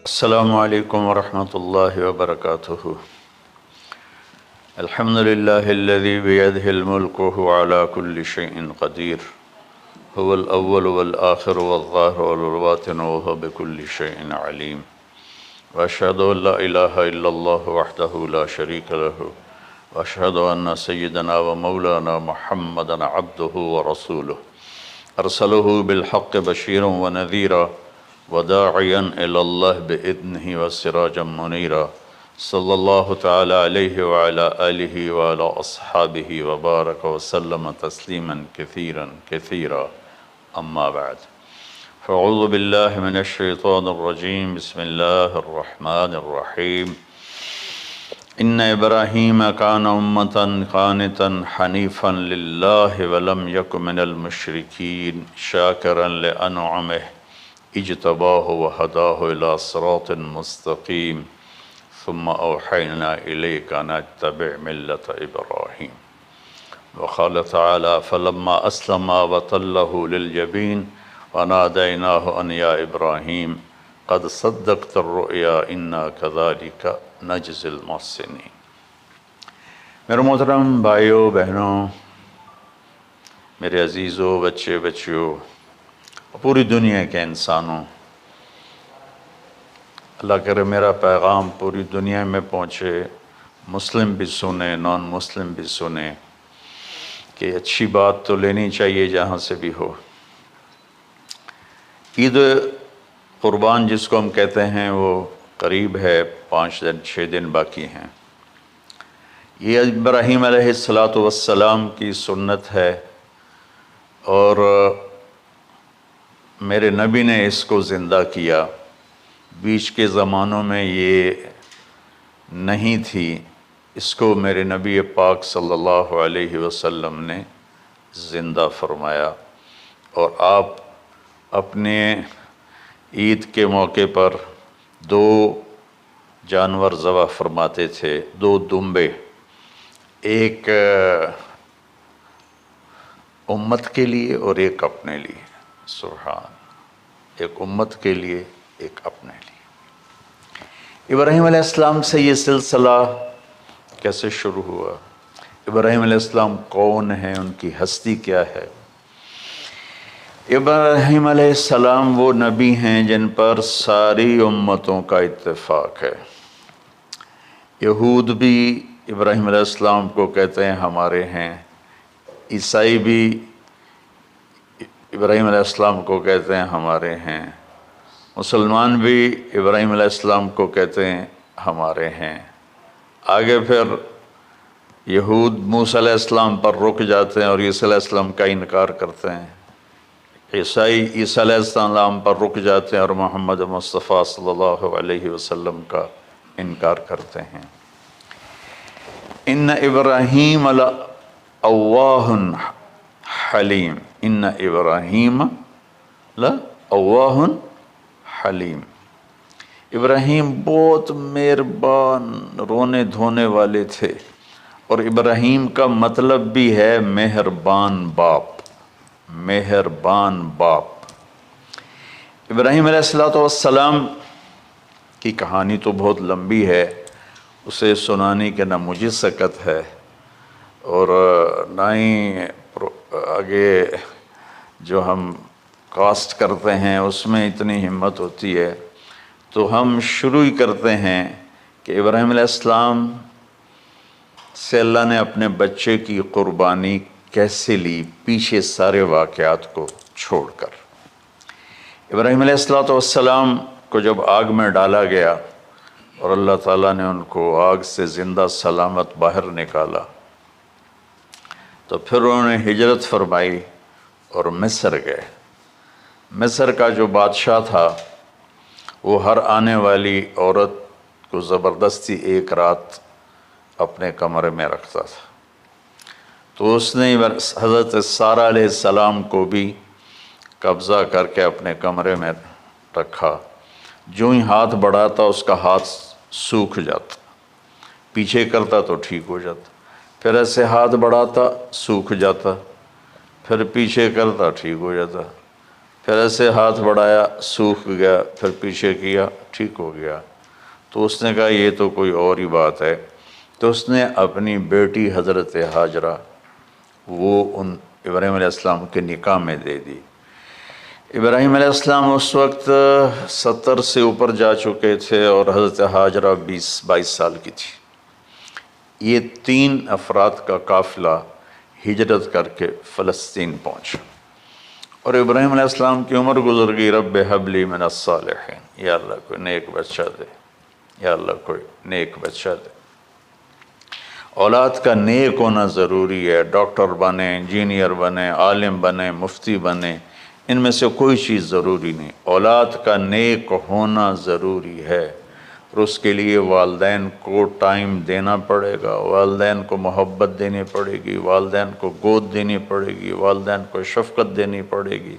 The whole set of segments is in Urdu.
السلام علیکم ورحمۃ اللہ وبرکاتہ۔ الحمد للہ الذی بیدہ الملک وهو علی کل شیء قدیر، هو الاول والآخر والظاہر والباطن وهو بكل شیء علیم، واشہد ان لا الہ الا اللہ وحدہ لا شریک لہ، واشہد ان سیدنا ومولانا محمدا عبدہ ورسولہ، ارسلہ بالحق بشیرا ونذیرا وداعیا الی اللہ بإذنہ وسراجا منیرا، صلی اللہ تعالی علیہ وعلی آلہ وعلی اصحابہ وبارک وسلم تسلیما کثیرا کثیرا، اما بعد فاعوذ باللہ من الشیطان الرجیم، بسم اللہ الرحمن الرحیم۔ ان ابراہیم کان امۃ قانتا حنیفا للہ ولم یک من المشرکین شاکرا لانعمہ اجتباہ وہداہ الی صراط مستقیم، ثم اوحینا الیک ان اتبع ملۃ ابراہیم۔ وقال تعالی فلما اسلما وتلہ للجبین ونادیناہ ان یا ابراہیم قد صدقت الرؤیا انا کذلک نجزی المحسنین۔ میرے محترم بھائیوں بہنوں، میرے عزیزوں، بچے بچیوں، پوری دنیا کے انسانوں، اللہ کرے میرا پیغام پوری دنیا میں پہنچے، مسلم بھی سنیں، نان مسلم بھی سنیں، کہ اچھی بات تو لینی چاہیے جہاں سے بھی ہو۔ عید قربان جس کو ہم کہتے ہیں وہ قریب ہے، 5 دن 6 دن باقی ہیں۔ یہ ابراہیم علیہ السلام کی سنت ہے، اور میرے نبی نے اس کو زندہ کیا۔ بیچ کے زمانوں میں یہ نہیں تھی، اس کو میرے نبی پاک صلی اللہ علیہ وسلم نے زندہ فرمایا، اور آپ اپنے عید کے موقع پر 2 جانور ذبح فرماتے تھے، 2 دمبے، ایک امت کے لیے اور ایک اپنے لیے۔ سبحان، ایک امت کے لیے ایک اپنے لیے۔ ابراہیم علیہ السلام سے یہ سلسلہ کیسے شروع ہوا؟ ابراہیم علیہ السلام کون ہیں، ان کی ہستی کیا ہے؟ ابراہیم علیہ السلام وہ نبی ہیں جن پر ساری امتوں کا اتفاق ہے۔ یہود بھی ابراہیم علیہ السلام کو کہتے ہیں ہمارے ہیں، عیسائی بھی ابراہیم علیہ السلام کو کہتے ہیں ہمارے ہیں، مسلمان بھی ابراہیم علیہ السلام کو کہتے ہیں ہمارے ہیں۔ آگے پھر یہود موسیٰ علیہ السلام پر رک جاتے ہیں اور عیسیٰ علیہ السلام کا انکار کرتے ہیں، عیسائی عیسیٰ علیہ السلام پر رک جاتے ہیں اور محمد مصطفیٰ صلی اللہ علیہ وسلم کا انکار کرتے ہیں۔ ان ابراہیم لأواہ حلیم، ان ابراہیم لأواہ حلیم، ابراہیم بہت مہربان، رونے دھونے والے تھے، اور ابراہیم کا مطلب بھی ہے مہربان باپ، مہربان باپ۔ ابراہیم علیہ السلام کی کہانی تو بہت لمبی ہے، اسے سنانے کے نہ مجھے سکت ہے، اور نہ ہی آگے جو ہم کاسٹ کرتے ہیں اس میں اتنی ہمت ہوتی ہے، تو ہم شروع ہی کرتے ہیں کہ ابراہیم علیہ السلام سے اللہ نے اپنے بچے کی قربانی کیسے لی، پیچھے سارے واقعات کو چھوڑ کر۔ ابراہیم علیہ السلام کو جب آگ میں ڈالا گیا اور اللہ تعالیٰ نے ان کو آگ سے زندہ سلامت باہر نکالا، تو پھر انہوں نے ہجرت فرمائی اور مصر گئے۔ مصر کا جو بادشاہ تھا وہ ہر آنے والی عورت کو زبردستی 1 رات اپنے کمرے میں رکھتا تھا، تو اس نے حضرت سارہ علیہ السلام کو بھی قبضہ کر کے اپنے کمرے میں رکھا۔ جو ہی ہاتھ بڑھاتا اس کا ہاتھ سوکھ جاتا، پیچھے کرتا تو ٹھیک ہو جاتا، پھر ایسے ہاتھ بڑھاتا سوکھ جاتا، پھر پیچھے کرتا ٹھیک ہو جاتا، پھر ایسے ہاتھ بڑھایا، سوکھ گیا، پھر پیچھے کیا، ٹھیک ہو گیا۔ تو اس نے کہا یہ تو کوئی اور ہی بات ہے۔ تو اس نے اپنی بیٹی حضرت ہاجرہ وہ ان ابراہیم علیہ السلام کے نکاح میں دے دی۔ ابراہیم علیہ السلام اس وقت 70 سے اوپر جا چکے تھے اور حضرت ہاجرہ 22 سال کی تھی۔ یہ 3 افراد کا قافلہ ہجرت کر کے فلسطین پہنچا، اور ابراہیم علیہ السلام کی عمر گزر گئی۔ رب ہب لی من الصالحین، یا اللہ کوئی نیک بچہ دے، یا اللہ کوئی نیک بچہ دے۔ اولاد کا نیک ہونا ضروری ہے۔ ڈاکٹر بنے، انجینئر بنے، عالم بنے، مفتی بنے، ان میں سے کوئی چیز ضروری نہیں، اولاد کا نیک ہونا ضروری ہے۔ اور اس کے لیے والدین کو ٹائم دینا پڑے گا، والدین کو محبت دینی پڑے گی، والدین کو گود دینی پڑے گی، والدین کو شفقت دینی پڑے گی،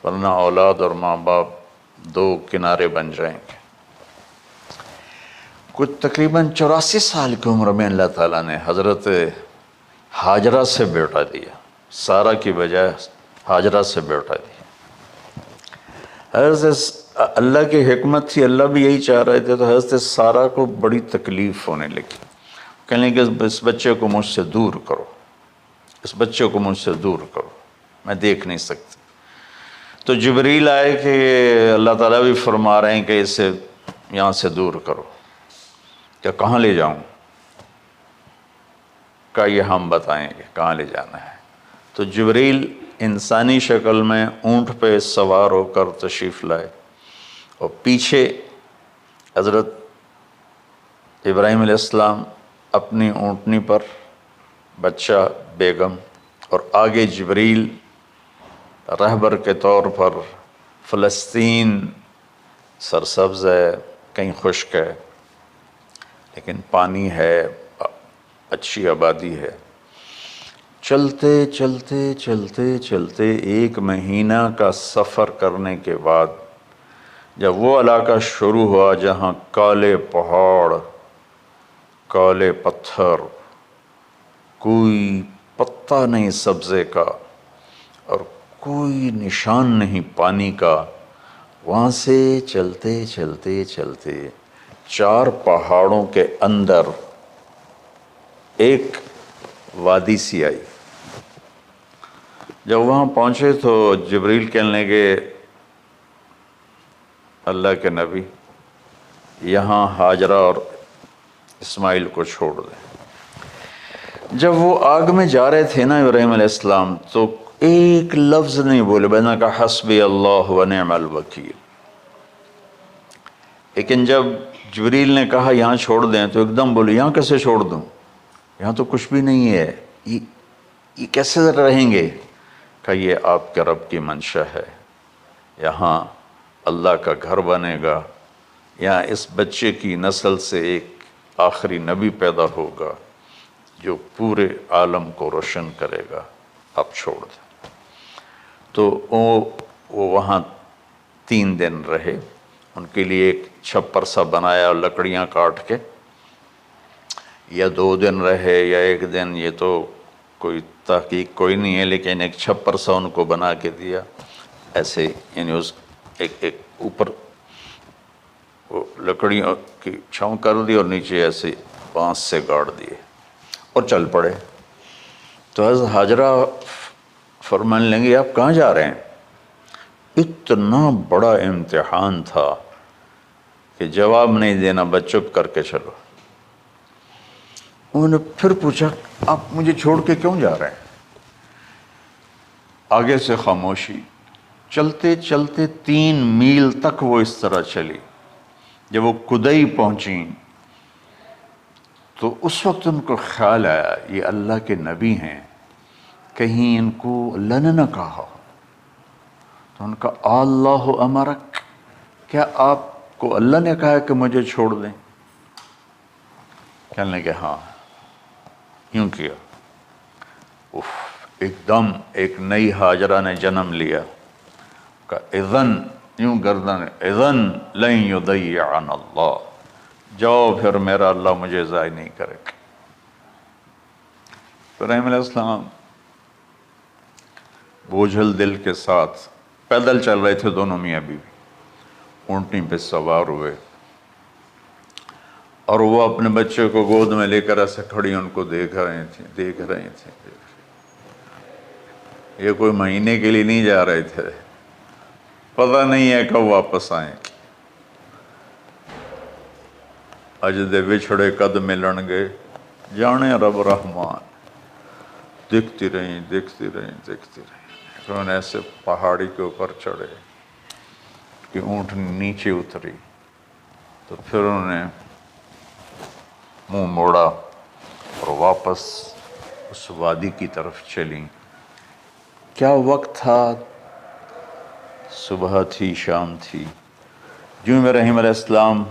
ورنہ اولاد اور ماں باپ 2 کنارے بن جائیں گے۔ کچھ تقریباً 84 سال کی عمر میں اللہ تعالیٰ نے حضرت ہاجرہ سے بیٹا دیا، سارہ کی بجائے ہاجرہ سے بیٹا دیا۔ حضرت اللہ کی حکمت تھی، اللہ بھی یہی چاہ رہے تھے، تو حضرت سارہ کو بڑی تکلیف ہونے لگی، کہنے کہ اس بچے کو مجھ سے دور کرو، اس بچے کو مجھ سے دور کرو، میں دیکھ نہیں سکتی۔ تو جبریل آئے کہ اللہ تعالیٰ بھی فرما رہے ہیں کہ اسے یہاں سے دور کرو۔ کہ کہاں لے جاؤں؟ کہ یہ ہم بتائیں گے کہاں لے جانا ہے۔ تو جبریل انسانی شکل میں اونٹ پہ سوار ہو کر تشریف لائے، اور پیچھے حضرت ابراہیم علیہ السلام اپنی اونٹنی پر، بچہ، بیگم، اور آگے جبریل رہبر کے طور پر۔ فلسطین سرسبز ہے، کہیں خشک ہے، لیکن پانی ہے، اچھی آبادی ہے۔ چلتے چلتے چلتے چلتے 1 مہینہ کا سفر کرنے کے بعد جب وہ علاقہ شروع ہوا جہاں کالے پہاڑ، کالے پتھر، کوئی پتا نہیں سبزے کا اور کوئی نشان نہیں پانی کا، وہاں سے چلتے چلتے چلتے 4 پہاڑوں کے اندر ایک وادی سی آئی۔ جب وہاں پہنچے تو جبریل کہنے لگے اللہ کے نبی یہاں ہاجرہ اور اسماعیل کو چھوڑ دیں۔ جب وہ آگ میں جا رہے تھے نا ابراہیم علیہ السلام، تو ایک لفظ نہیں بولے، بس نے کہا حسبی اللہ و نعم الوکیل۔ لیکن جب جبریل نے کہا یہاں چھوڑ دیں تو ایک دم بولے یہاں کیسے چھوڑ دوں، یہاں تو کچھ بھی نہیں ہے، یہ کیسے رہیں گے؟ کہ یہ آپ کے رب کی منشا ہے، یہاں اللہ کا گھر بنے گا، یہاں اس بچے کی نسل سے ایک آخری نبی پیدا ہوگا جو پورے عالم کو روشن کرے گا، آپ چھوڑ دیں۔ تو وہ وہاں 3 دن رہے، ان کے لیے ایک چھپر سا بنایا لکڑیاں کاٹ کے، یا 2 دن رہے یا 1 دن، یہ تو کوئی تحقیق کوئی نہیں ہے، لیکن ایک چھپر سا ان کو بنا کے دیا ایسے، یعنی اس ایک اوپر وہ لکڑیوں کی چھاؤں کر دی اور نیچے ایسے بانس سے گاڑ دیے اور چل پڑے۔ تو حضرت ہاجرہ فرمانے لگی آپ کہاں جا رہے ہیں؟ اتنا بڑا امتحان تھا کہ جواب نہیں دینا، بس چپ کر کے چلو۔ انہوں نے پھر پوچھا آپ مجھے چھوڑ کے کیوں جا رہے ہیں؟ آگے سے خاموشی۔ چلتے چلتے 3 میل تک وہ اس طرح چلی۔ جب وہ کدئی پہنچیں تو اس وقت ان کو خیال آیا یہ اللہ کے نبی ہیں، کہیں ان کو اللہ نے نہ کہا۔ تو ان کا اللہ امرک، کیا آپ کو اللہ نے کہا کہ مجھے چھوڑ دیں؟ کہنے لگے ہاں، یوں کیا۔ ایک دم ایک نئی ہاجرہ نے جنم لیا، کہ اذن، یوں گردن، اذن لن یضیعنا اللہ، جاؤ پھر میرا اللہ مجھے ضائع نہیں کرے گا۔ ابراہیم علیہ السلام بوجھل دل کے ساتھ پیدل چل رہے تھے دونوں میاں بیوی، اونٹنی پہ سوار ہوئے، اور وہ اپنے بچے کو گود میں لے کر ایسے کھڑی ان کو دیکھ رہے تھے. یہ کوئی مہینے کے لیے نہیں جا رہے تھے، پتہ نہیں ہے کب واپس آئیں. اج دے وچھڑے قد ملن گے، جانے رب رحمان. دیکھتی رہیں. پھر انہیں ایسے پہاڑی کے اوپر چڑھے کہ اونٹ نیچے اتری، تو پھر انہوں نے منہ موڑا اور واپس اس وادی کی طرف چلیں. کیا وقت تھا، صبح تھی، شام تھی. جو ابراہیم علیہ السلام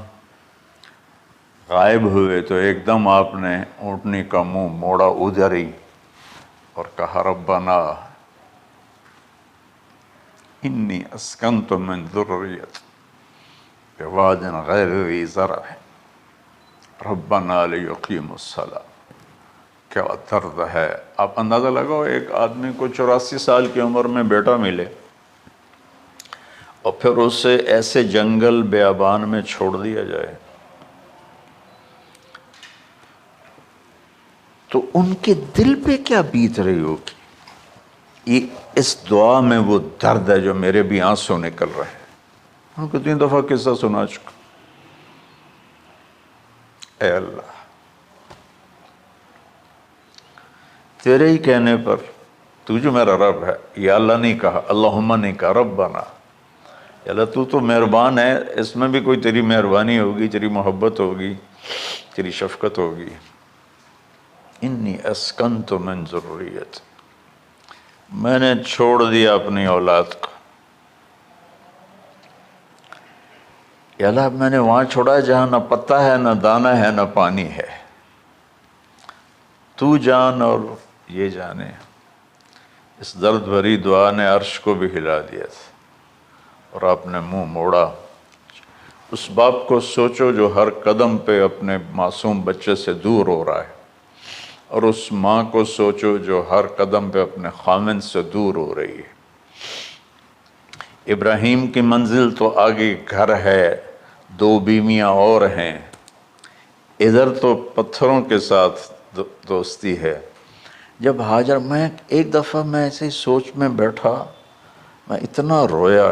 غائب ہوئے تو ایک دم آپ نے اونٹنی کا منہ موڑا ادھر ہی اور کہا ربنا انی اسکنت من ذریت بواد غیر ذی زرع ربنا لیقیموا الصلاۃ. کیا درد ہے. آپ اندازہ لگاؤ، ایک آدمی کو 84 سال کی عمر میں بیٹا ملے اور پھر اسے ایسے جنگل بیابان میں چھوڑ دیا جائے، تو ان کے دل پہ کیا بیت رہی ہوگی. یہ اس دعا میں وہ درد ہے جو میرے بھی آنسو نکل رہے ہیں. ہم کو 3 دفعہ قصہ سنا چکا. اے اللہ، تیرے ہی کہنے پر، تو جو میرا رب ہے، یا اللہ نہیں کہا، اللہم نہیں کہا، ربنا. یا اللہ تو تو مہربان ہے، اس میں بھی کوئی تیری مہربانی ہوگی، تیری محبت ہوگی، تیری شفقت ہوگی. انی اسکنت من ذریت، میں نے چھوڑ دیا اپنی اولاد کو. یا اللہ میں نے وہاں چھوڑا جہاں نہ پتہ ہے، نہ دانہ ہے، نہ پانی ہے. تو جان اور یہ جانے. اس درد بھری دعا نے عرش کو بھی ہلا دیا تھا، اور آپ نے منہ موڑا. اس باپ کو سوچو جو ہر قدم پہ اپنے معصوم بچے سے دور ہو رہا ہے، اور اس ماں کو سوچو جو ہر قدم پہ اپنے خامن سے دور ہو رہی ہے. ابراہیم کی منزل تو آگے گھر ہے، 2 بیویاں اور ہیں، ادھر تو پتھروں کے ساتھ دوستی ہے. جب ہاجر، میں ایک دفعہ میں ایسے سوچ میں بیٹھا، میں اتنا رویا.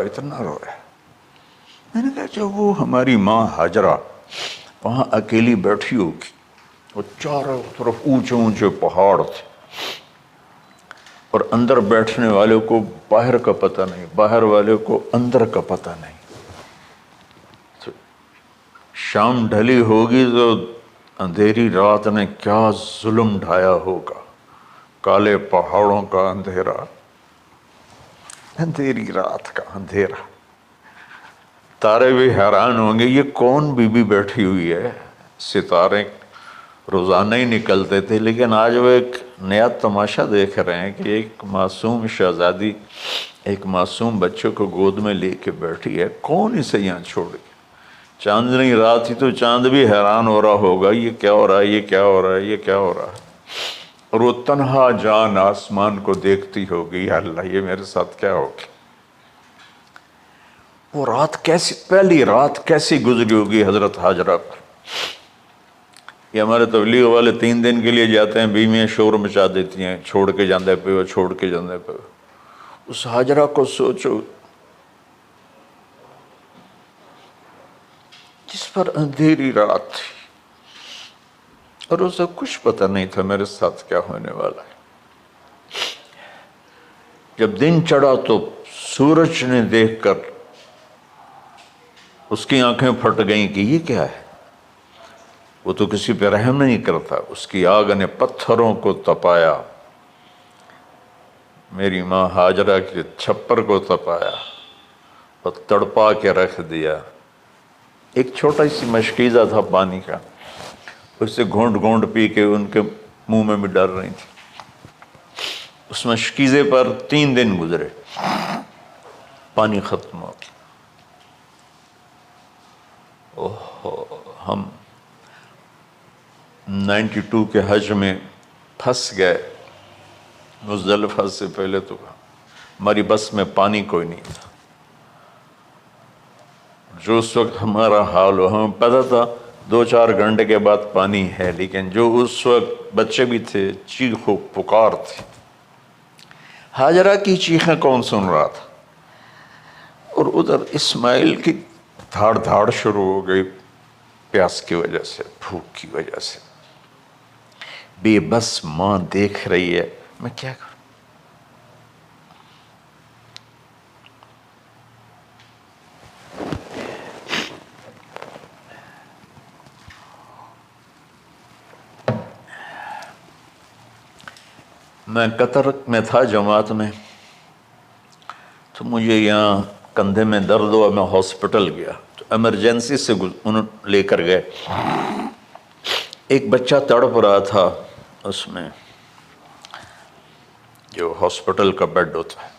میں نے کہا جب وہ ہماری ماں ہاجرہ وہاں اکیلی بیٹھی ہوگی، وہ چاروں طرف اونچے اونچے پہاڑ تھے، اور اندر بیٹھنے والے کو باہر کا پتہ نہیں، باہر والے کو اندر کا پتہ نہیں. تو شام ڈھلی ہوگی تو اندھیری رات نے کیا ظلم ڈھایا ہوگا. کالے پہاڑوں کا اندھیرا، اندھیری رات کا اندھیرا. تارے بھی حیران ہوں گے، یہ کون بی بی بیٹھی ہوئی ہے. ستارے روزانہ ہی نکلتے تھے، لیکن آج وہ ایک نیا تماشا دیکھ رہے ہیں کہ ایک معصوم شہزادی ایک معصوم بچے کو گود میں لے کے بیٹھی ہے. کون اسے یہاں چھوڑی. چاندنی رات ہی تو چاند بھی حیران ہو رہا ہوگا، یہ کیا ہو رہا ہے، یہ کیا ہو رہا ہے، یہ کیا ہو رہا ہے. اور وہ تنہا جان آسمان کو دیکھتی ہوگی، یا اللہ یہ میرے ساتھ کیا ہوگی. وہ رات کیسی، پہلی رات کیسی گزری ہوگی حضرت ہاجرہ پر. یہ ہمارے تبلیغ والے 3 دن کے لیے جاتے ہیں، بیویاں شور مچا دیتی ہیں، چھوڑ کے جاندے پہ وہ، چھوڑ کے جاندے پہ. اس ہاجرہ کو سوچو جس پر اندھیری رات تھی، اور اسے کچھ پتہ نہیں تھا میرے ساتھ کیا ہونے والا ہے. جب دن چڑھا تو سورج نے دیکھ کر اس کی آنکھیں پھٹ گئیں کہ یہ کیا ہے. وہ تو کسی پہ رحم نہیں کرتا. اس کی آگ نے پتھروں کو تپایا، میری ماں ہاجرہ کے چھپر کو تپایا اور تڑپا کے رکھ دیا. ایک چھوٹا سی مشکیزہ تھا پانی کا، اس سے گھونٹ گھونٹ پی کے ان کے منہ میں بھی ڈال رہی تھی. اس مشکیزے پر 3 دن گزرے، پانی ختم ہو گیا. ہم 92 کے حج میں پھنس گئے. مزدلفہ سے پہلے تو ہماری بس میں پانی کوئی نہیں تھا. جو اس وقت ہمارا حال ہو، ہمیں پتہ تھا 2-4 گھنٹے کے بعد پانی ہے، لیکن جو اس وقت بچے بھی تھے، چیخ و پکار تھی۔ ہاجرہ کی چیخیں کون سن رہا تھا؟ اور ادھر اسماعیل کی دھاڑ دھاڑ شروع ہو گئی، پیاس کی وجہ سے، بھوک کی وجہ سے۔ بے بس ماں دیکھ رہی ہے، میں کیا کروں؟ میں قطر میں تھا جماعت میں، تو مجھے یہاں کندھے میں درد ہوا، میں ہاسپٹل گیا تو ایمرجنسی سے انہوں لے کر گئے۔ ایک بچہ تڑپ رہا تھا اس میں، جو ہاسپٹل کا بیڈ ہوتا ہے،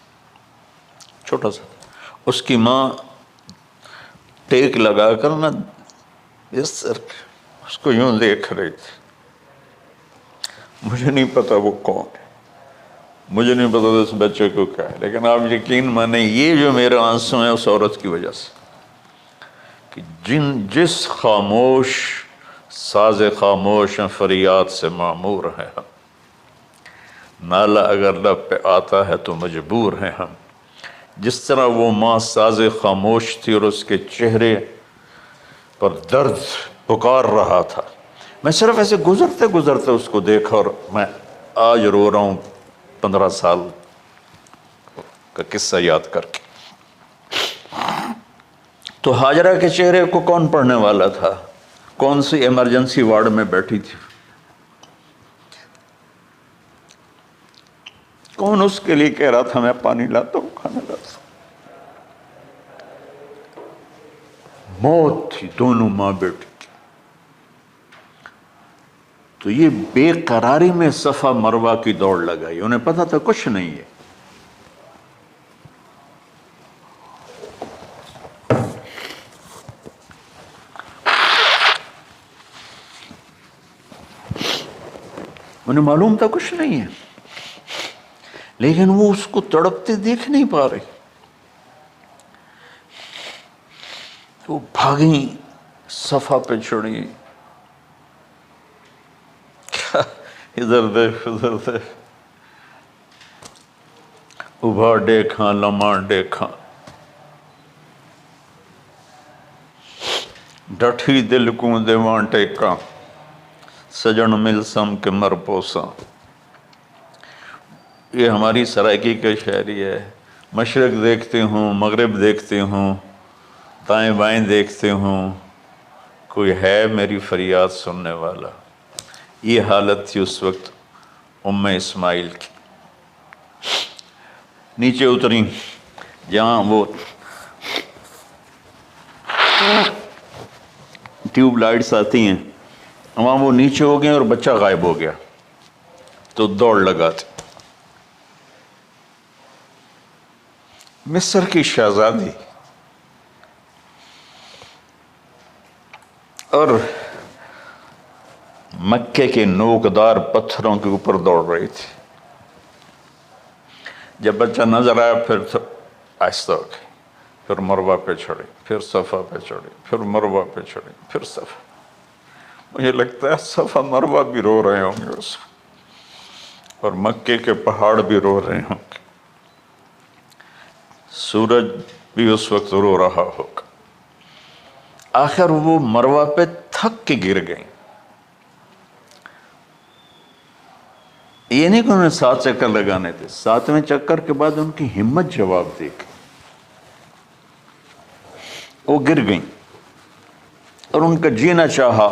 چھوٹا سا، اس کی ماں ٹیک لگا کر نا اس کو یوں دیکھ رہی تھی۔ مجھے نہیں پتا وہ کون ہے، مجھے نہیں پتا اس بچے کو کیا ہے، لیکن آپ یقین مانیں یہ جو میرے آنسو ہیں اس عورت کی وجہ سے، کہ جس خاموش ساز خاموش فریاد سے معمور ہیں ہم، نالہ اگر لب پہ آتا ہے تو مجبور ہیں ہم۔ جس طرح وہ ماں ساز خاموش تھی اور اس کے چہرے پر درد پکار رہا تھا، میں صرف ایسے گزرتے گزرتے اس کو دیکھا اور میں آج رو رہا ہوں 15 سال کا قصہ یاد کر کے۔ تو ہاجرہ کے چہرے کو کون پڑھنے والا تھا؟ کون سی ایمرجنسی وارڈ میں بیٹھی تھی؟ کون اس کے لیے کہہ رہا تھا میں پانی لاتا ہوں، کھانا لاتا ہوں؟ موت تھی دونوں ماں بیٹی کی۔ تو یہ بے قراری میں صفا مروہ کی دوڑ لگائی، انہیں پتا تھا کچھ نہیں ہے۔ انہیں معلوم تھا کچھ نہیں ہے، لیکن وہ اس کو تڑپتے دیکھ نہیں پا رہے۔ وہ بھاگیں، صفا پہ چڑھی، ادھر دیکھ ادھر دیکھ، ابھا دیکھاں لمحہ دیکھاں، ڈٹھی دل کو دیواں ٹیکاں، سجن مل سم کے مر پوساں۔ یہ ہماری سرائکی کا شاعری ہے۔ مشرق دیکھتے ہوں، مغرب دیکھتے ہوں، دائیں بائیں دیکھتے ہوں، کوئی ہے میری فریاد سننے والا۔ یہ حالت تھی اس وقت ام اسماعیل کی۔ نیچے اتری جہاں وہ ٹیوب لائٹس آتی ہیں، وہاں وہ نیچے ہو گئے اور بچہ غائب ہو گیا، تو دوڑ لگاتے۔ مصر کی شہزادی اور مکے کے نوکدار پتھروں کے اوپر دوڑ رہی تھی۔ جب بچہ نظر آیا پھر آہستہ ہو گئی، پھر مروہ پہ چڑھی، پھر صفا پہ چڑھی، پھر مروہ پہ چڑھی، پھر صفا۔ مجھے لگتا ہے صفا مروہ بھی رو رہے ہوں گے اس وقت، اور مکے کے پہاڑ بھی رو رہے ہوں گے، سورج بھی اس وقت رو رہا ہوگا۔ آخر وہ مروہ پہ تھک کے گر گئیں۔ یہ نہیں کہ انہیں 7 چکر لگانے تھے، 7ویں چکر کے بعد ان کی ہمت جواب دے گئی، وہ گر گئیں اور ان کا جینا چاہا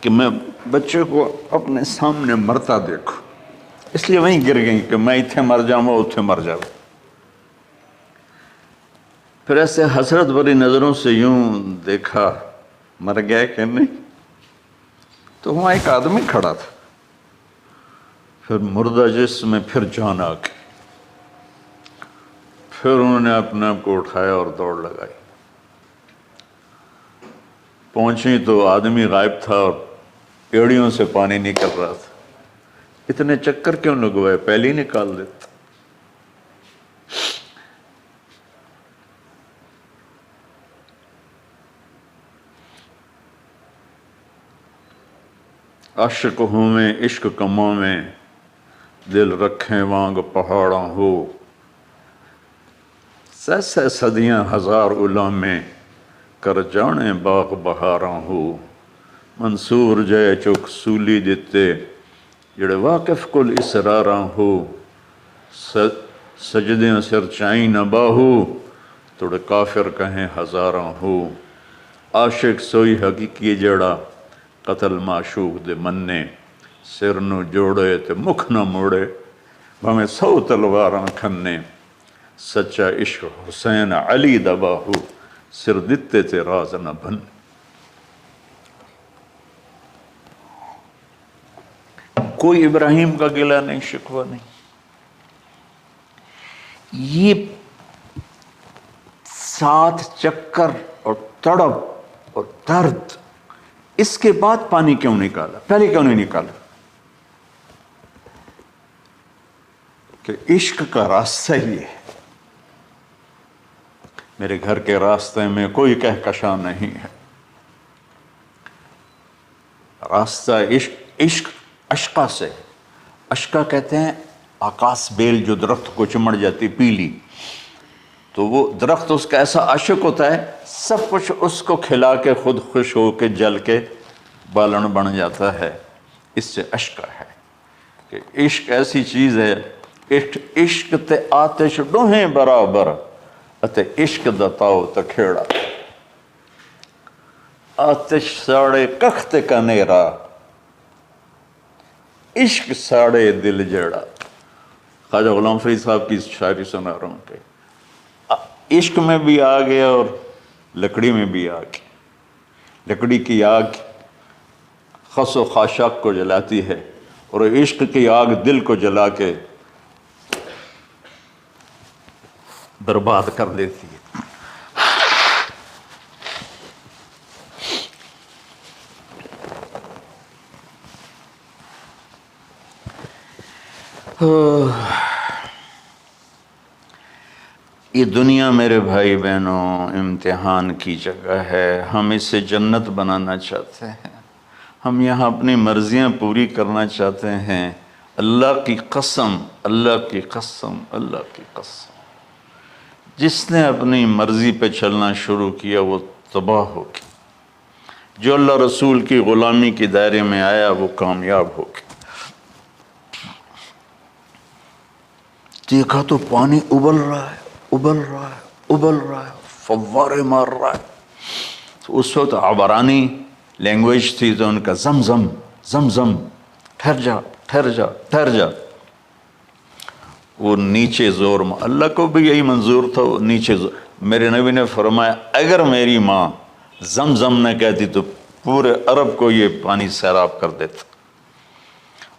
کہ میں بچے کو اپنے سامنے مرتا دیکھوں، اس لیے وہیں گر گئیں کہ میں اتھے مر جاؤں اتھے مر جاؤں۔ پھر ایسے حسرت بھری نظروں سے یوں دیکھا، مر گیا کہ نہیں؟ تو وہاں ایک آدمی کھڑا تھا۔ پھر مردہ جسم میں پھر جان آ گئی، پھر انہوں نے اپنے آپ کو اٹھایا اور دوڑ لگائی۔ پہنچی تو آدمی غائب تھا اور پیڑیوں سے پانی نکل رہا تھا۔ اتنے چکر کیوں لگوائے، پہلے ہی نکال دیتا۔ عاشق ہوں میں عشق کماں میں دل رکھیں وانگ پہاڑاں ہو سہ صدیاں ہزار علامے کر جانے باغ بہاراں ہو منصور جے چک سولی دتے جڑے واقف کل اسراراں ہو سجدیں سر چائیں نہ باہو توڑے کافر کہیں ہزاراں ہو عاشق سوئی حقیقی جڑا قتل معشوق دے مننے سر نو جوڑے تے مکھ نہ موڑے بھمیں 100 تلواراں کھنے سچا عشق حسین علی دا باہو سر دتے تے راز نہ بن کوئی ابراہیم کا گلہ نہیں شکوہ نہیں. یہ 7 چکر اور تڑپ اور درد، اس کے بعد پانی کیوں نکالا؟ پہلے کیوں نہیں نکالا؟ کہ عشق کا راستہ ہی ہے. میرے گھر کے راستے میں کوئی کہکشاں نہیں ہے. راستہ عشق اشقا سے. اشقا کہتے ہیں آکاس بیل جو درخت کو چمڑ جاتی پیلی، تو وہ درخت اس کا ایسا عاشق ہوتا ہے سب کچھ اس کو کھلا کے خود خوش ہو کے جل کے بالن بن جاتا ہے. اس سے اشقا ہے کہ عشق ایسی چیز ہے. عشق تے آتش ڈوہیں برابر اتے عشق دا تاؤ تے کھیڑا. آتش ساڑے کخت کا نیرا عشق ساڑے دل جڑا. خواجہ غلام فرید صاحب کی شاعری سنا رہا ہوں کہ عشق میں بھی آگ ہے اور لکڑی میں بھی آگ ہے. لکڑی کی آگ خس و خاشاک کو جلاتی ہے اور عشق کی آگ دل کو جلا کے برباد کر دیتی ہے. یہ دنیا میرے بھائی بہنوں امتحان کی جگہ ہے. ہم اسے جنت بنانا چاہتے ہیں. ہم یہاں اپنی مرضیاں پوری کرنا چاہتے ہیں. اللہ کی قسم، اللہ کی قسم، اللہ کی قسم، جس نے اپنی مرضی پہ چلنا شروع کیا وہ تباہ ہو گیا. جو اللہ رسول کی غلامی کے دائرے میں آیا وہ کامیاب ہو گیا. دیکھا تو پانی ابل رہا ہے، ابل رہا ہے، ابل رہا ہے، فوارے مار رہا ہے. تو اس وقت عبرانی لینگویج تھی تو ان کا زمزم زمزم، ٹھہر جا ٹھہر جا ٹھہر جا. وہ نیچے زور، اللہ کو بھی یہی منظور تھا، وہ نیچے زور. میرے نبی نے فرمایا اگر میری ماں زمزم نہ کہتی تو پورے عرب کو یہ پانی سیراب کر دیتا.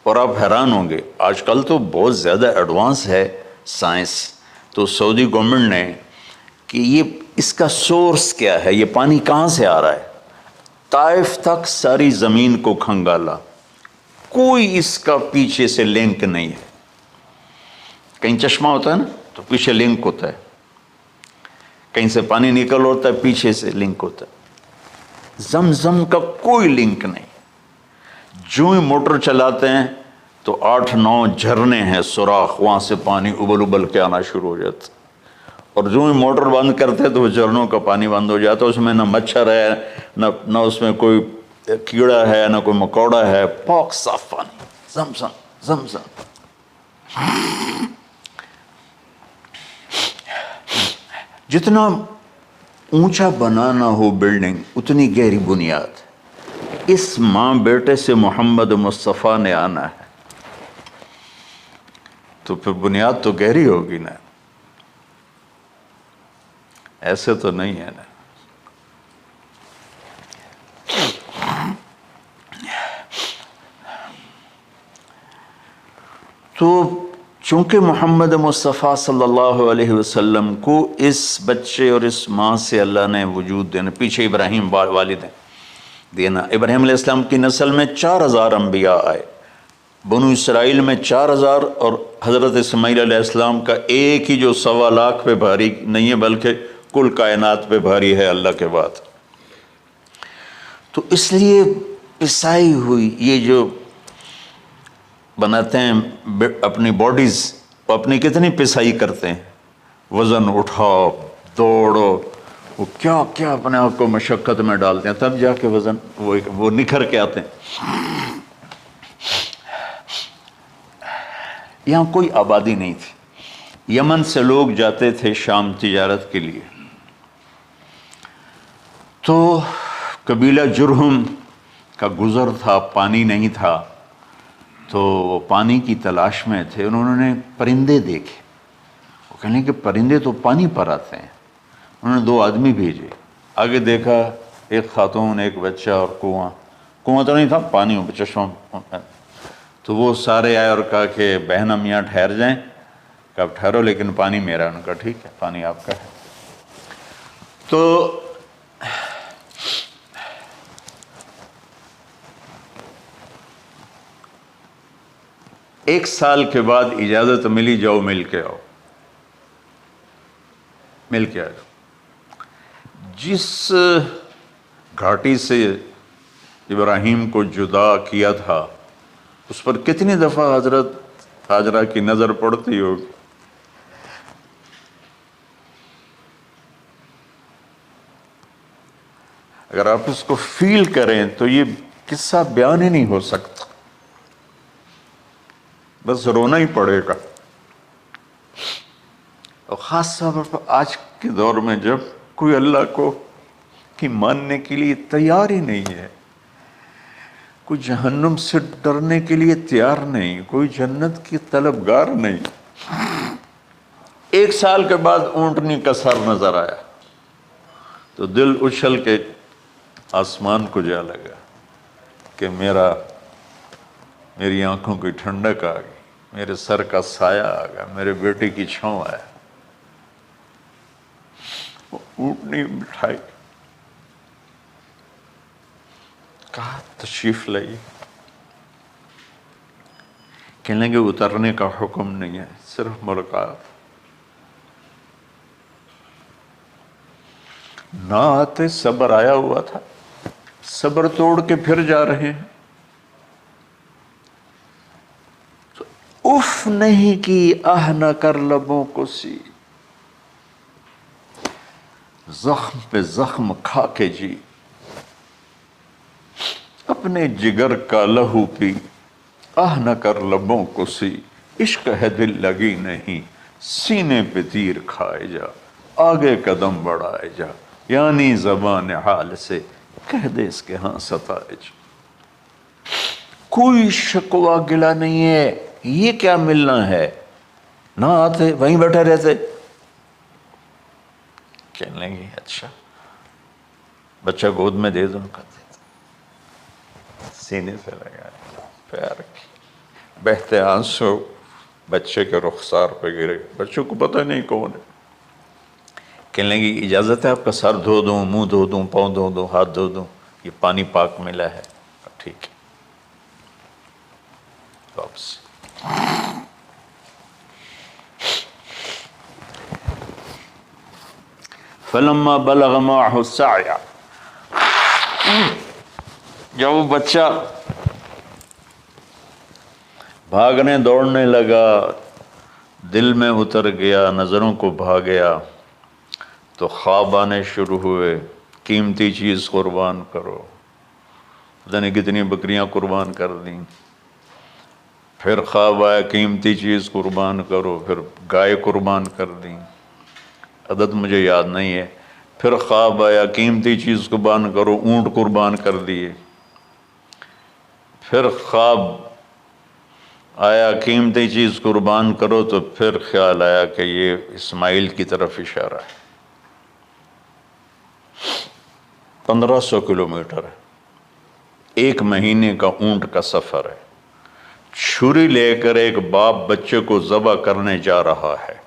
اور آپ حیران ہوں گے، آج کل تو بہت زیادہ ایڈوانس ہے سائنس. تو سعودی گورنمنٹ نے کہ یہ اس کا سورس کیا ہے، یہ پانی کہاں سے آ رہا ہے. طائف تک ساری زمین کو کھنگالا، کوئی اس کا پیچھے سے لنک نہیں ہے. کہیں چشمہ ہوتا ہے نا تو پیچھے لنک ہوتا ہے، کہیں سے پانی نکل ہوتا ہے پیچھے سے لنک ہوتا ہے. زمزم کا کوئی لنک نہیں. جو ہی موٹر چلاتے ہیں تو 8-9 جھرنے ہیں سوراخ، وہاں سے پانی ابل ابل کے آنا شروع ہو جاتا. اور جو ہی موٹر بند کرتے تو وہ جھرنوں کا پانی بند ہو جاتا. اس میں نہ مچھر ہے، نہ اس میں کوئی کیڑا ہے، نہ کوئی مکوڑا ہے، پاک صاف پانی. زمزم زمزم. جتنا اونچا بنانا ہو بلڈنگ اتنی گہری بنیاد. اس ماں بیٹے سے محمد مصطفیٰ نے آنا ہے تو پھر بنیاد تو گہری ہوگی نا. ایسے تو نہیں ہے نا. تو چونکہ محمد مصطفیٰ صلی اللہ علیہ وسلم کو اس بچے اور اس ماں سے اللہ نے وجود دینا، پیچھے ابراہیم والد ہیں دینا. ابراہیم علیہ السلام کی نسل میں 4000 انبیاء آئے. بنو اسرائیل میں 4000 اور حضرت اسماعیل علیہ السلام کا ایک ہی جو 1.25 لاکھ پہ بھاری نہیں ہے بلکہ کل کائنات پہ بھاری ہے اللہ کے بعد. تو اس لیے پسائی ہوئی، یہ جو بناتے ہیں اپنی باڈیز، وہ اپنی کتنی پسائی کرتے ہیں، وزن اٹھاؤ، دوڑو، وہ کیا کیا اپنے آپ کو مشقت میں ڈالتے ہیں، تب جا کے وزن وہ نکھر کے آتے ہیں۔ یہاں کوئی آبادی نہیں تھی، یمن سے لوگ جاتے تھے شام تجارت کے لیے، تو قبیلہ جرہم کا گزر تھا، پانی نہیں تھا، تو وہ پانی کی تلاش میں تھے، انہوں نے پرندے دیکھے، وہ کہنے کہ پرندے تو پانی پر آتے ہیں، انہوں نے 2 آدمی بھیجے، آگے دیکھا ایک خاتون، ایک بچہ اور کنواں تو نہیں تھا، پانی چشمہ، تو وہ سارے آئے اور کہا کہ بہن ہم یہاں ٹھہر جائیں، کہ اب ٹھہرو لیکن پانی میرا، ان کا ٹھیک ہے پانی آپ کا ہے۔ تو ایک سال کے بعد اجازت ملی، جاؤ مل کے آؤ، مل کے آئے۔ جس گھاٹی سے ابراہیم کو جدا کیا تھا، اس پر کتنی دفعہ حضرت ہاجرہ کی نظر پڑتی ہوگی، اگر آپ اس کو فیل کریں تو یہ قصہ بیان ہی نہیں ہو سکتا، بس رونا ہی پڑے گا۔ اور خاص طور پر آج کے دور میں جب کوئی اللہ کو کی ماننے کے لیے تیار ہی نہیں ہے، کوئی جہنم سے ڈرنے کے لیے تیار نہیں، کوئی جنت کی طلبگار نہیں۔ 1 سال کے بعد اونٹنی کا سر نظر آیا تو دل اچھل کے آسمان کو جا لگا کہ میری آنکھوں کی ٹھنڈک آ گئی، میرے سر کا سایہ آ گیا، میرے بیٹے کی چھاؤں آیا۔ وہ اونٹنی بٹھائی، کہا تشریف لائیے، کہنے لگے اترنے کا حکم نہیں ہے، صرف ملاقات۔ نہ آتے صبر آیا ہوا تھا، صبر توڑ کے پھر جا رہے ہیں، تو اف نہیں کی، آہ نہ کر لبوں کو سی، زخم پہ زخم کھا کے جی، اپنے جگر کا لہو پی، آہ نہ کر لبوں کو سی، عشق ہے دل لگی نہیں، سینے پہ تیر کھائے جا، آگے قدم بڑھائے جا، یعنی زبان حال سے کہہ دے اس کے ہاں ستائے جا۔ کوئی شکوہ گلا نہیں ہے، یہ کیا ملنا ہے، نہ آتے وہیں بیٹھے رہتے۔ کہنے لگے اچھا بچہ گود میں دے دو، سینے سے لگا پیار کی، بہتے آنسو بچے کے رخسار پہ گرے، بچوں کو پتہ نہیں کون ہے۔ کہنے لگی اجازت ہے آپ کا سر دھو دوں، منہ دھو دوں، پاؤں دھو دوں، ہاتھ دھو دوں، یہ پانی پاک ملا ہے، ٹھیک ہے واپس۔ فلما بلغ معه السعی، جب وہ بچہ بھاگنے دوڑنے لگا، دل میں اتر گیا، نظروں کو بھا گیا، تو خواب آنے شروع ہوئے، قیمتی چیز قربان کرو، پتہ نہیں کتنی بکریاں قربان کر دیں، پھر خواب آیا قیمتی چیز قربان کرو، پھر گائے قربان کر دیں، عدد مجھے یاد نہیں ہے، پھر خواب آیا قیمتی چیز قربان کرو، اونٹ قربان کر دیے، پھر خواب آیا قیمتی چیز قربان کرو، تو پھر خیال آیا کہ یہ اسماعیل کی طرف اشارہ ہے۔ 1500 کلومیٹر ہے، 1 مہینے کا اونٹ کا سفر ہے، چھری لے کر ایک باپ بچے کو ذبح کرنے جا رہا ہے،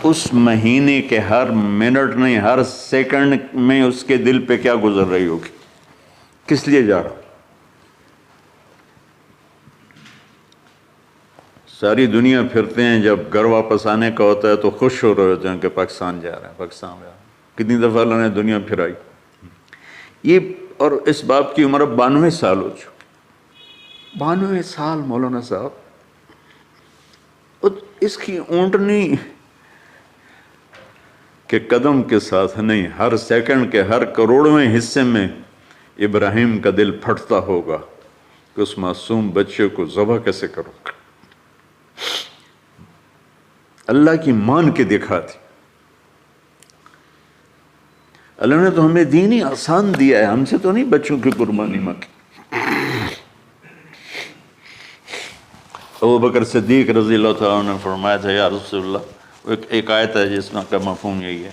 اس مہینے کے ہر منٹ نہیں، ہر سیکنڈ میں اس کے دل پہ کیا گزر رہی ہوگی، کس لیے جا رہا؟ ساری دنیا پھرتے ہیں، جب گھر واپس آنے کا ہوتا ہے تو خوش ہو رہے ہوتے ہیں کہ پاکستان جا رہے ہیں، پاکستان جا رہے ہیں، کتنی دفعہ اللہ نے دنیا پھرائی۔ یہ اور اس باپ کی عمر 92 سال ہو چکی، 92 سال مولانا صاحب، اس کی اونٹنی کے قدم کے ساتھ نہیں، ہر سیکنڈ کے ہر کروڑویں حصے میں ابراہیم کا دل پھٹتا ہوگا کہ اس معصوم بچے کو ذبح کیسے کروں۔ اللہ کی مان کے دکھا دی۔ اللہ نے تو ہمیں دین ہی آسان دیا ہے، ہم سے تو نہیں بچوں کی قربانی مانگی۔ ابو بکر صدیق رضی اللہ تعالیٰ عنہ نے فرمایا تھا، یا رسول اللہ، ایک آیت ہے جس میں کا مفہوم یہی ہے،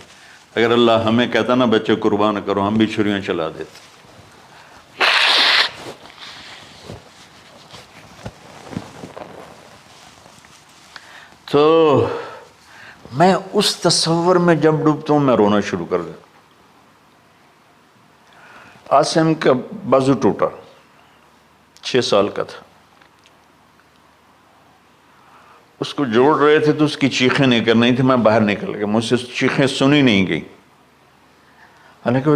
اگر اللہ ہمیں کہتا نا بچے قربان کرو، ہم بھی چھریاں چلا دیتے۔ تو میں اس تصور میں جب ڈوبتا ہوں میں رونا شروع کر دیتا۔ عاصم کا بازو ٹوٹا، 6 سال کا تھا، اس کو جوڑ رہے تھے تو اس کی چیخیں نہیں کر رہی تھی، میں باہر نکل گیا، مجھ سے چیخیں سنی نہیں گئی، حالانکہ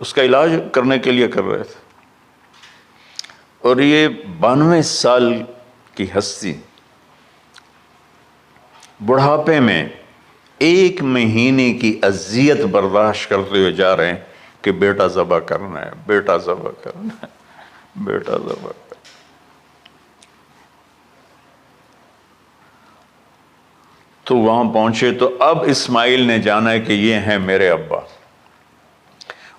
اس کا علاج کرنے کے لیے کر رہے تھے۔ اور یہ 92 سال کی ہستی بڑھاپے میں 1 مہینے کی اذیت برداشت کرتے ہوئے جا رہے ہیں کہ بیٹا ذبح کرنا ہے، بیٹا ذبح کرنا ہے، بیٹا ذبح کرنا ہے۔ تو وہاں پہنچے تو اب اسماعیل نے جانا ہے کہ یہ ہیں میرے ابا،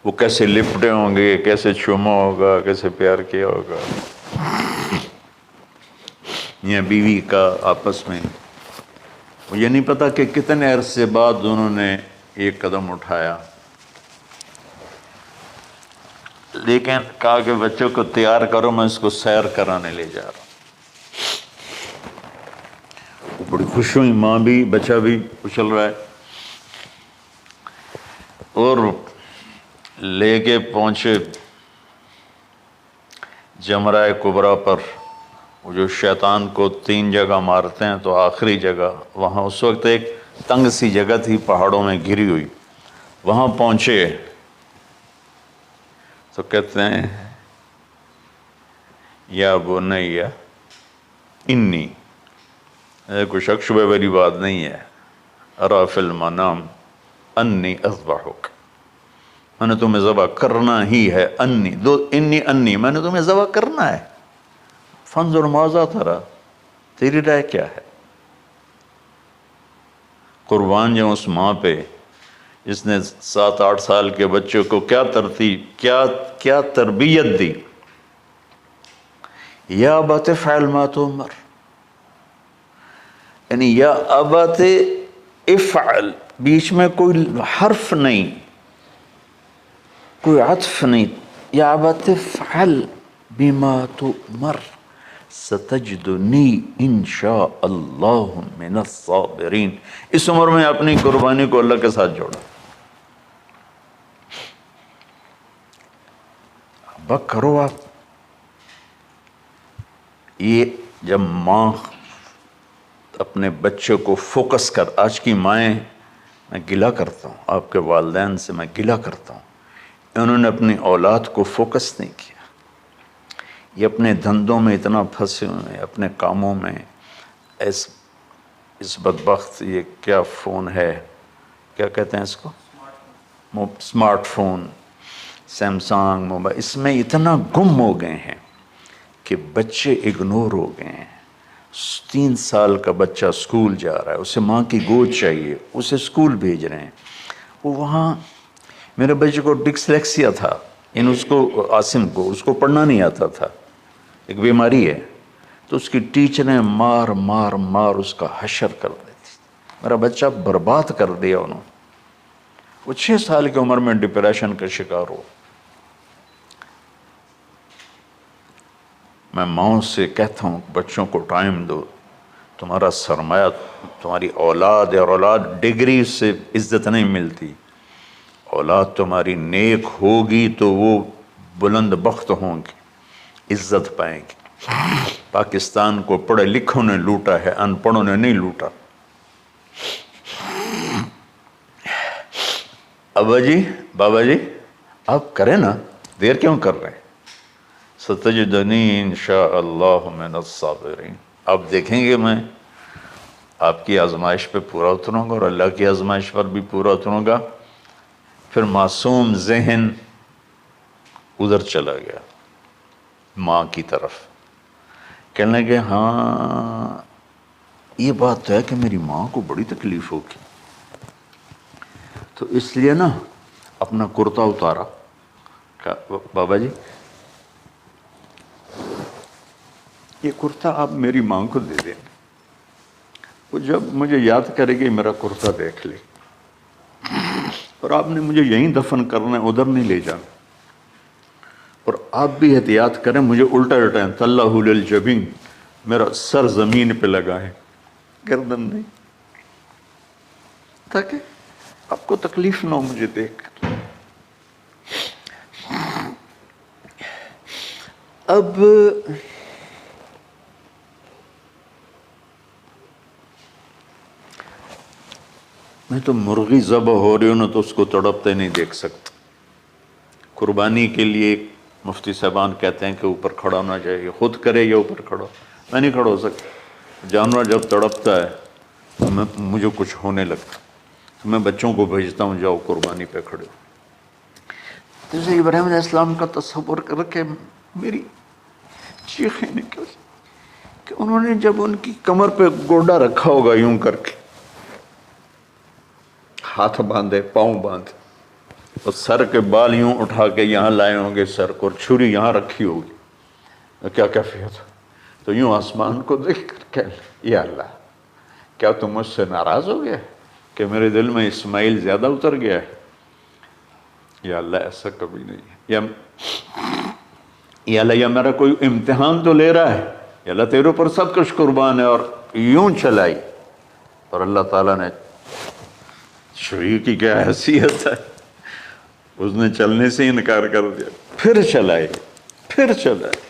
وہ کیسے لپٹے ہوں گے، کیسے چوما ہوگا، کیسے پیار کیا ہوگا، یہ بیوی کا آپس میں۔ مجھے نہیں پتا کہ کتنے عرصے بعد انہوں نے ایک قدم اٹھایا، لیکن کہا کہ بچوں کو تیار کرو، میں اس کو سیر کرانے لے جا رہا ہوں۔ بڑی خوش ہوئی، ماں بھی بچہ بھی اچھل رہا ہے، اور لے کے پہنچے جمرہ کبریٰ پر، وہ جو شیطان کو 3 جگہ مارتے ہیں، تو آخری جگہ وہاں اس وقت ایک تنگ سی جگہ تھی پہاڑوں میں گھری ہوئی، وہاں پہنچے تو کہتے ہیں یا بنی انی، کوئی شک شبہ والی بات نہیں ہے، ارا فی المنام انی اذبحک، میں نے تمہیں ذبح کرنا ہی ہے، انی میں نے تمہیں ذبح کرنا ہے، فانظر ماذا تری، تیری رائے کیا ہے؟ قربان جاؤں اس ماں پہ جس نے 7-8 سال کے بچوں کو کیا تربیت دی۔ یا ابت افعل ما تؤمر، یعنی یا ابت افعل، بیچ میں کوئی حرف نہیں، کوئی عطف نہیں، یا ابت افعل بما تؤمر ستجدنی انشاء اللہ من الصابرین۔ اس عمر میں اپنی قربانی کو اللہ کے ساتھ جوڑا، ابا کرو آپ۔ یہ جب ماں اپنے بچے کو فوکس کر، آج کی مائیں، میں گلہ کرتا ہوں آپ کے والدین سے، میں گلہ کرتا ہوں، انہوں نے اپنی اولاد کو فوکس نہیں کیا، یہ اپنے دھندوں میں اتنا پھنسے ہوئے ہیں، اپنے کاموں میں، اس بدبخت یہ کیا فون ہے، کیا کہتے ہیں اس کو، اسمارٹ فون، سیمسنگ موبائل، اس میں اتنا گم ہو گئے ہیں کہ بچے اگنور ہو گئے ہیں۔ 3 سال کا بچہ سکول جا رہا ہے، اسے ماں کی گود چاہیے، اسے سکول بھیج رہے ہیں، وہ وہاں، میرے بچے کو ڈسلیکسیا تھا، اس کو عاصم کو، اس کو پڑھنا نہیں آتا تھا، ایک بیماری ہے، تو اس کی ٹیچریں مار مار مار اس کا حشر کر دیتی، میرا بچہ برباد کر دیا انہوں نے۔ وہ 6 سال کی عمر میں ڈپریشن کا شکار ہو۔ میں ماؤں سے کہتا ہوں بچوں کو ٹائم دو، تمہارا سرمایہ تمہاری اولاد ہے، اور اولاد ڈگری سے عزت نہیں ملتی، اولاد تمہاری نیک ہوگی تو وہ بلند بخت ہوں گی، عزت پائیں گی۔ پاکستان کو پڑھے لکھوں نے لوٹا ہے، ان پڑھوں نے نہیں لوٹا۔ ابا جی، بابا جی، آپ کریں نا، دیر کیوں کر رہے ہیں؟ ستجدنی انشاء اللہ من الصابرین، آپ دیکھیں گے میں آپ کی آزمائش پہ پورا اتروں گا اور اللہ کی آزمائش پر بھی پورا اتروں گا۔ پھر معصوم ذہن ادھر چلا گیا ماں کی طرف، کہنے لگے ہاں یہ بات تو ہے کہ میری ماں کو بڑی تکلیف ہوگی، تو اس لیے نا اپنا کرتا اتارا، کہا بابا جی یہ کرتا آپ میری ماں کو دے دیں، وہ جب مجھے یاد کرے گی میرا کرتا دیکھ لے، اور آپ نے مجھے یہیں دفن کرنا ہے، ادھر نہیں لے جانا، اور آپ بھی احتیاط کریں مجھے الٹا الٹائیں، طلّہ للجبین، میرا سر زمین پہ لگا ہے، گردن نہیں، تاکہ آپ کو تکلیف نہ ہو مجھے دیکھ کر۔ اب میں تو مرغی ذبح ہو رہی ہوں نا تو اس کو تڑپتے نہیں دیکھ سکتا۔ قربانی کے لیے مفتی صاحبان کہتے ہیں کہ اوپر کھڑا ہونا چاہیے، خود کرے یا اوپر کھڑا ہو، میں نہیں کھڑا ہو سکتا، جانور جب تڑپتا ہے تو مجھے کچھ ہونے لگتا، تو میں بچوں کو بھیجتا ہوں جاؤ قربانی پہ کھڑے ہو۔ جیسے ابراہیم علیہ السلام کا تصور کر کے میری چیخیں نکل کہ انہوں نے جب ان کی کمر پہ گوڈا رکھا ہوگا یوں کر کے، ہاتھ باندھے پاؤں باندھے، اور سر کے بال یوں اٹھا کے یہاں لائے ہوں گے سر کو، اور چھری یہاں رکھی ہوگی، کیا کیفیت، تو یوں آسمان کو دیکھ کر کہ یا اللہ کیا تم مجھ سے ناراض ہو گیا کہ میرے دل میں اسماعیل زیادہ اتر گیا ہے؟ یا اللہ ایسا کبھی نہیں ہے، یا اللہ یا میرا کوئی امتحان تو لے رہا ہے، یا اللہ تیرے اوپر سب کچھ قربان ہے، اور یوں چلائی، اور اللہ تعالیٰ نے چھری کی کیا حیثیت ہے، اس نے چلنے سے انکار کر دیا، پھر چلائے، پھر چلائے۔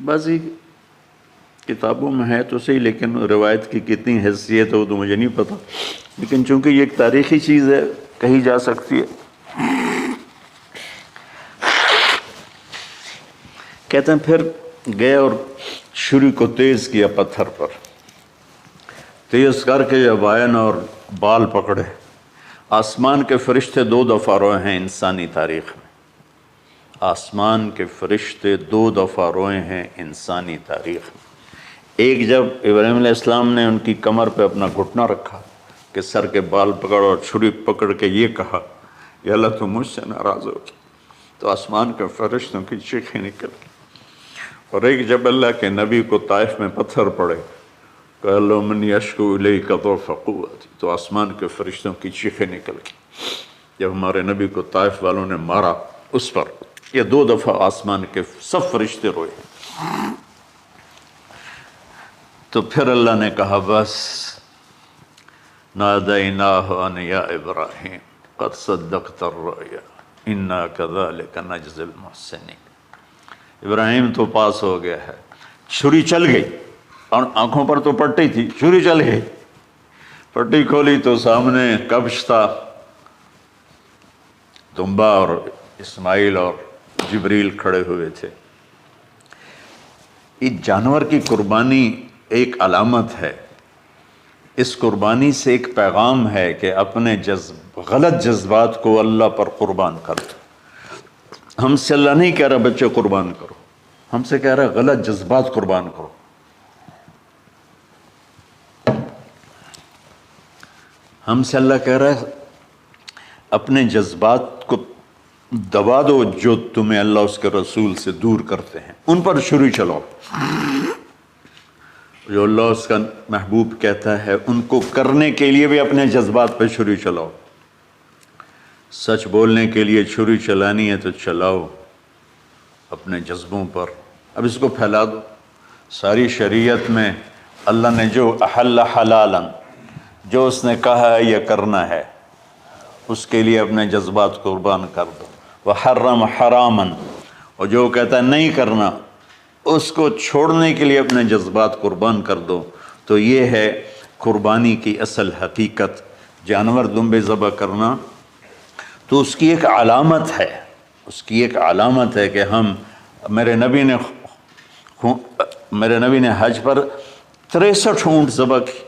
بعضی کتابوں میں ہے تو صحیح، لیکن روایت کی کتنی حیثیت ہے وہ تو مجھے نہیں پتا، لیکن چونکہ یہ ایک تاریخی چیز ہے کہی جا سکتی ہے۔ کہتے ہیں پھر گئے اور چھری کو تیز کیا پتھر پر، تیز کر کے جب آئے نا اور بال پکڑے، آسمان کے فرشتے 2 دفعہ روئے ہیں انسانی تاریخ میں، آسمان کے فرشتے 2 دفعہ روئے ہیں انسانی تاریخ میں۔ ایک جب ابراہیم علیہ السلام نے ان کی کمر پہ اپنا گھٹنا رکھا کہ سر کے بال پکڑ اور چھری پکڑ کے یہ کہا یا اللہ تو مجھ سے ناراض ہو، تو آسمان کے فرشتوں کی چیخیں نکل گئی، اور ایک جب اللہ کے نبی کو طائف میں پتھر پڑے کہ اللہ من یشکو الیک ضعف قوتی، تو آسمان کے فرشتوں کی چیخیں نکل گئی جب ہمارے نبی کو طائف والوں نے مارا اس پر۔ یہ 2 دفعہ آسمان کے سب فرشتے روئے۔ تو پھر اللہ نے کہا بس، نادیناہ ان یا ابراہیم قد صدقت الرؤیا انا کذلک نجزی المحسنین، ابراہیم تو پاس ہو گیا ہے، چھری چل گئی، اور آنکھوں پر تو پٹی تھی، چھری چل گئی، پٹی کھولی تو سامنے کبش تھا، دمبا اور اسماعیل اور جبریل کھڑے ہوئے تھے۔ اس جانور کی قربانی ایک علامت ہے، اس قربانی سے ایک پیغام ہے کہ اپنے غلط جذبات کو اللہ پر قربان کر دو۔ ہم سے اللہ نہیں کہہ رہا بچے قربان کرو، ہم سے کہہ رہا غلط جذبات قربان کرو۔ ہم سے اللہ کہہ رہا ہے اپنے جذبات کو دبا دو جو تمہیں اللہ اس کے رسول سے دور کرتے ہیں، ان پر چھری چلاؤ۔ جو اللہ اس کا محبوب کہتا ہے ان کو کرنے کے لیے بھی اپنے جذبات پہ چھری چلاؤ۔ سچ بولنے کے لیے چھری چلانی ہے تو چلاؤ اپنے جذبوں پر، اب اس کو پھیلا دو۔ ساری شریعت میں اللہ نے جو احل حلالا، جو اس نے کہا ہے یہ کرنا ہے، اس کے لیے اپنے جذبات قربان کر دو۔ وحرم حراما، اور جو کہتا ہے نہیں کرنا اس کو چھوڑنے کے لیے اپنے جذبات قربان کر دو، تو یہ ہے قربانی کی اصل حقیقت۔ جانور دمبے ذبح کرنا تو اس کی ایک علامت ہے، اس کی ایک علامت ہے کہ ہم میرے نبی نے حج پر 63 اونٹ ذبح کی،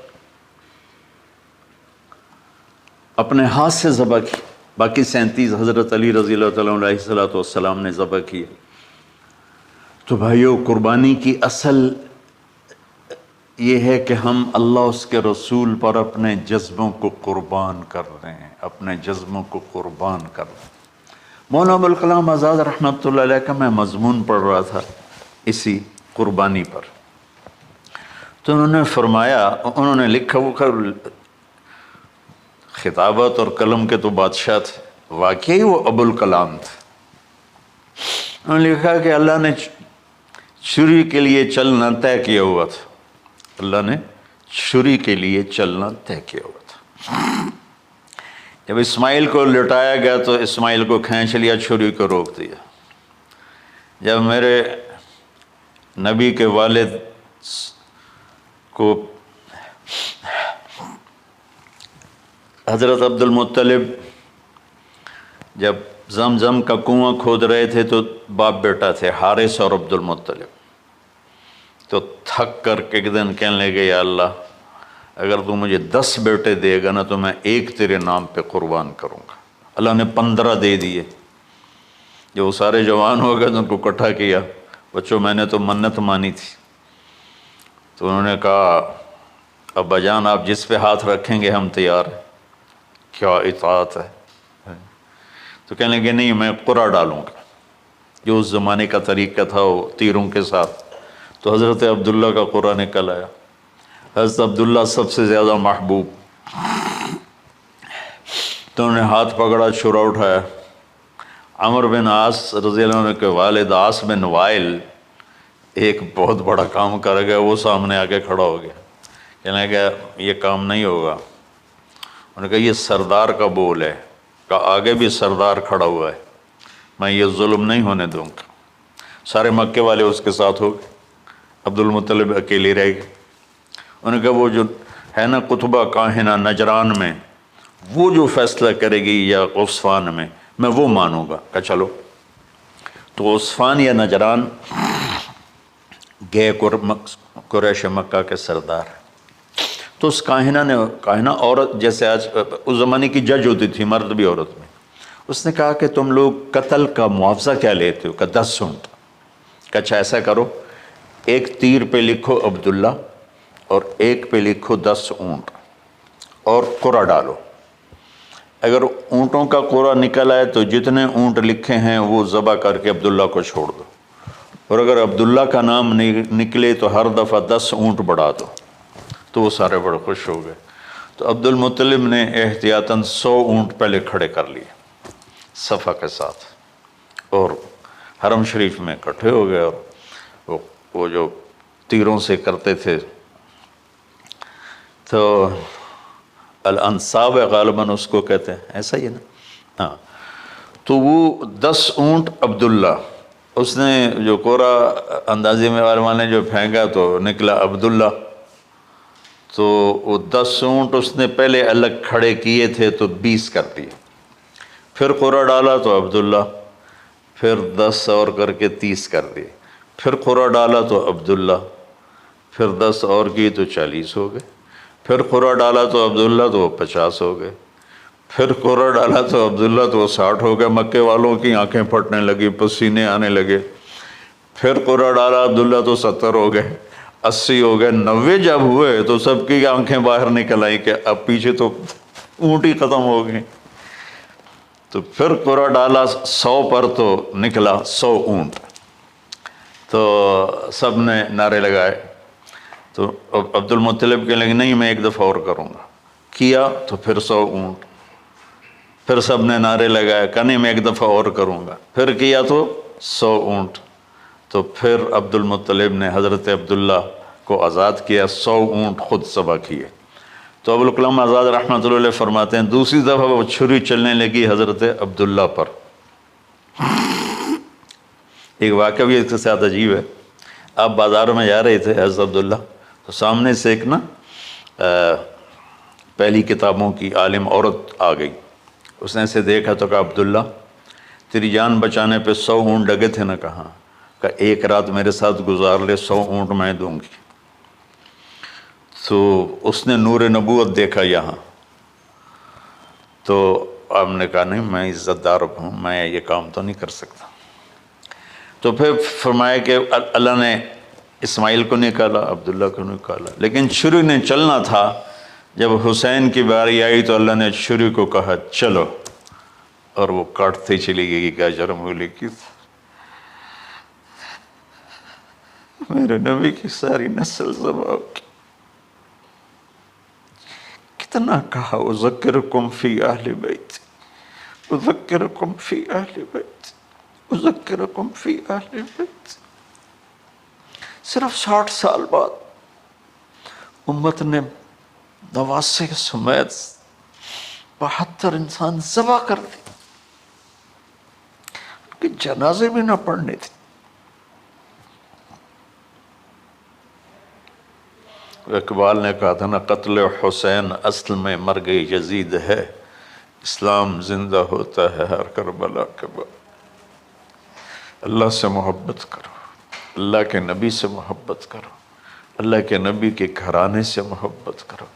اپنے ہاتھ سے ذبح کی، باقی 37 حضرت علی رضی اللہ تعالیٰ علیہ السلام نے ذبح کیے۔ تو بھائیو، قربانی کی اصل یہ ہے کہ ہم اللہ اس کے رسول پر اپنے جذبوں کو قربان کر رہے ہیں، اپنے جذبوں کو قربان کر رہے ہیں۔ مولانا ابوالکلام آزاد رحمۃ اللہ علیہ کا میں مضمون پڑھ رہا تھا اسی قربانی پر، تو انہوں نے فرمایا، انہوں نے لکھا، وہ خطابت اور قلم کے تو بادشاہ تھے، واقعی وہ ابوالکلام تھے۔ انہوں نے لکھا کہ اللہ نے چھری کے لیے چلنا طے کیا ہوا تھا، اللہ نے چھری کے لیے چلنا طے کیا ہوا تھا۔ جب اسماعیل کو لٹایا گیا تو اسماعیل کو کھینچ لیا، چھری کو روک دیا۔ جب میرے نبی کے والد کو حضرت عبد المطلب جب زمزم کا کنواں کھود رہے تھے تو باپ بیٹا تھے، حارث اور عبد المطلب، تو تھک کر کے ایک دن کہنے لگے، یا اللہ اگر تو مجھے 10 بیٹے دے گا نا تو میں ایک تیرے نام پہ قربان کروں گا۔ اللہ نے 15 دے دیے۔ جب وہ سارے جوان ہو گئے تو ان کو اکٹھا کیا، بچوں میں نے تو منت مانی تھی۔ تو انہوں نے کہا، ابا جان آپ جس پہ ہاتھ رکھیں گے ہم تیار ہیں، کیا اطاعت ہے۔ تو کہنے لگے نہیں، میں قرعہ ڈالوں گا، جو اس زمانے کا طریقہ تھا وہ تیروں کے ساتھ۔ تو حضرت عبداللہ کا قرعہ نکل آیا، حضرت عبداللہ سب سے زیادہ محبوب، تو انہوں نے ہاتھ پکڑا، چھرا اٹھایا۔ عمر بن عاص رضی اللہ عنہ کے والد عاص بن وائل ایک بہت بڑا کام کر گیا، وہ سامنے آ کے کھڑا ہو گیا، کہنے لگا یہ کام نہیں ہوگا۔ انہوں نے کہا یہ سردار کا بول ہے، کہا آگے بھی سردار کھڑا ہوا ہے، میں یہ ظلم نہیں ہونے دوں گا۔ سارے مکے والے اس کے ساتھ ہو گئے، عبد المطلب اکیلے رہ گئے۔ انہوں نے کہا وہ جو ہے نا قطبہ کاہنہ نجران میں، وہ جو فیصلہ کرے گی یا عصفان میں وہ مانوں گا۔ کہا چلو۔ تو عصفان یا نجران گئے، قریش مکہ کے سردار۔ تو اس کاہنہ عورت، جیسے آج اس زمانے کی جج ہوتی تھی، مرد بھی عورت میں، اس نے کہا کہ تم لوگ قتل کا معاوضہ کیا لیتے ہو؟ کہ 10 اونٹ۔ کہ اچھا ایسا کرو، ایک تیر پہ لکھو عبداللہ اور ایک پہ لکھو 10 اونٹ اور قرعہ ڈالو۔ اگر اونٹوں کا قرعہ نکل آئے تو جتنے اونٹ لکھے ہیں وہ ذبح کر کے عبداللہ کو چھوڑ دو، اور اگر عبداللہ کا نام نکلے تو ہر دفعہ 10 اونٹ بڑھا دو۔ تو وہ سارے بڑے خوش ہو گئے۔ تو عبد المطلب نے احتیاطاً 100 اونٹ پہلے کھڑے کر لیے صفا کے ساتھ، اور حرم شریف میں اکٹھے ہو گئے، اور وہ جو تیروں سے کرتے تھے تو الانصاب غالباً اس کو کہتے ہیں، ایسا ہی ہے نا؟ ہاں۔ تو وہ 10 اونٹ عبداللہ، اس نے جو قرعہ اندازی میں والے جو پھینکا تو نکلا عبداللہ۔ تو وہ 10 اونٹ اس نے پہلے الگ کھڑے کیے تھے تو 20 کر دیے، پھر قرعہ ڈالا تو عبداللہ، پھر 10 اور کر کے 30 کر دیے، پھر قرعہ ڈالا تو عبداللہ، پھر 10 اور کی تو 40 ہو گئے، پھر قرعہ ڈالا تو عبداللہ تو 50 ہو گئے، پھر قرعہ ڈالا تو عبداللہ تو 60 ہو گئے۔ مکے والوں کی آنکھیں پھٹنے لگی، پسینے آنے لگے۔ پھر قرعہ ڈالا عبداللہ تو 70 ہو گئے، 80 ہو گئے، 90 جب ہوئے تو سب کی آنکھیں باہر نکل آئیں کہ اب پیچھے تو اونٹ ہی ختم ہو گئے۔ تو پھر قرعہ ڈالا 100 پر تو نکلا 100 اونٹ۔ تو سب نے نعرے لگائے۔ تو عبد المطلب کہنے لگے نہیں میں ایک دفعہ اور کروں گا، کیا تو پھر 100 اونٹ، پھر سب نے نعرے لگائے، کہا نہیں میں ایک دفعہ اور کروں گا، پھر کیا تو 100 اونٹ۔ تو پھر عبد المطلب نے حضرت عبداللہ کو آزاد کیا، 100 اونٹ خود ذبح کیے۔ تو ابوالکلام آزاد رحمۃ اللہ علیہ فرماتے ہیں دوسری دفعہ وہ چھری چلنے لگی حضرت عبداللہ پر۔ ایک واقعہ بھی اس کے ساتھ عجیب ہے۔ آپ بازار میں جا رہے تھے حضرت عبداللہ، تو سامنے سے ایک نا پہلی کتابوں کی عالم عورت آ گئی. اس نے اسے دیکھا تو کہا عبداللہ تیری جان بچانے پہ 100 اونٹ ڈگے تھے نا؟ کہا کہ ایک رات میرے ساتھ گزار لے 100 اونٹ میں دوں گی. تو اس نے نور نبوت دیکھا یہاں. تو آپ نے کہا نہیں میں عزت دار ہوں، میں یہ کام تو نہیں کر سکتا. تو پھر فرمایا کہ اللہ نے اسماعیل کو نکالا، عبداللہ کو نکالا، لیکن چھری نے چلنا تھا. جب حسین کی باری آئی تو اللہ نے چھری کو کہا چلو، اور وہ کاٹتے چلی گئی. کیا جرم ہولی کی میرے نبی کی ساری نسل ذبح کی. کتنا کہا اذکرکم فی اہل بیت، اذکرکم فی اہل بیت، اذکرکم فی اہل بیت. صرف 60 سال بعد امت نے 89 سمیت 72 انسان ذبح کر دی کہ جنازے بھی نہ پڑھنے تھے. اقبال نے کہا تھا نا قتل حسین اصل میں مرگ یزید ہے، اسلام زندہ ہوتا ہے ہر کربلا کے بعد. اللہ سے محبت کرو، اللہ کے نبی سے محبت کرو، اللہ کے نبی کے گھرانے سے محبت کرو،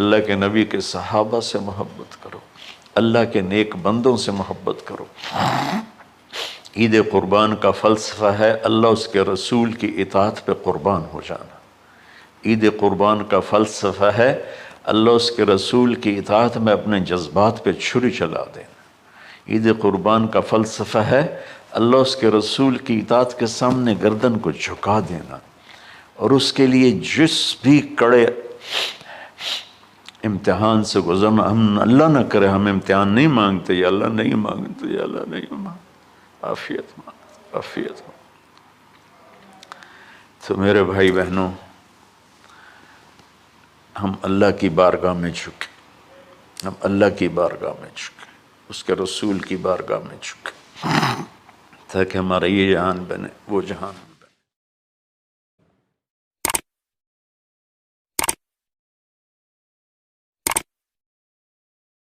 اللہ کے نبی کے صحابہ سے محبت کرو، اللہ کے نیک بندوں سے محبت کرو. عید قربان کا فلسفہ ہے اللہ اس کے رسول کی اطاعت پہ قربان ہو جانا. عید قربان کا فلسفہ ہے اللہ اس کے رسول کی اطاعت میں اپنے جذبات پہ چھری چلا دینا. عید قربان کا فلسفہ ہے اللہ اس کے رسول کی اطاعت کے سامنے گردن کو جھکا دینا، اور اس کے لیے جس بھی کڑے امتحان سے گزرنا. ہم اللہ نہ کرے ہم امتحان نہیں مانگتے، یا اللہ نہیں مانگتے، یا اللہ نہیں مانگتے، عافیت مانگتے، عافیت مانگتے. تو میرے بھائی بہنوں، ہم اللہ کی بارگاہ میں جھکے، ہم اللہ کی بارگاہ میں جھکے، اس کے رسول کی بارگاہ میں جھکے، تاکہ ہمارا یہ جہان بنے وہ جہان.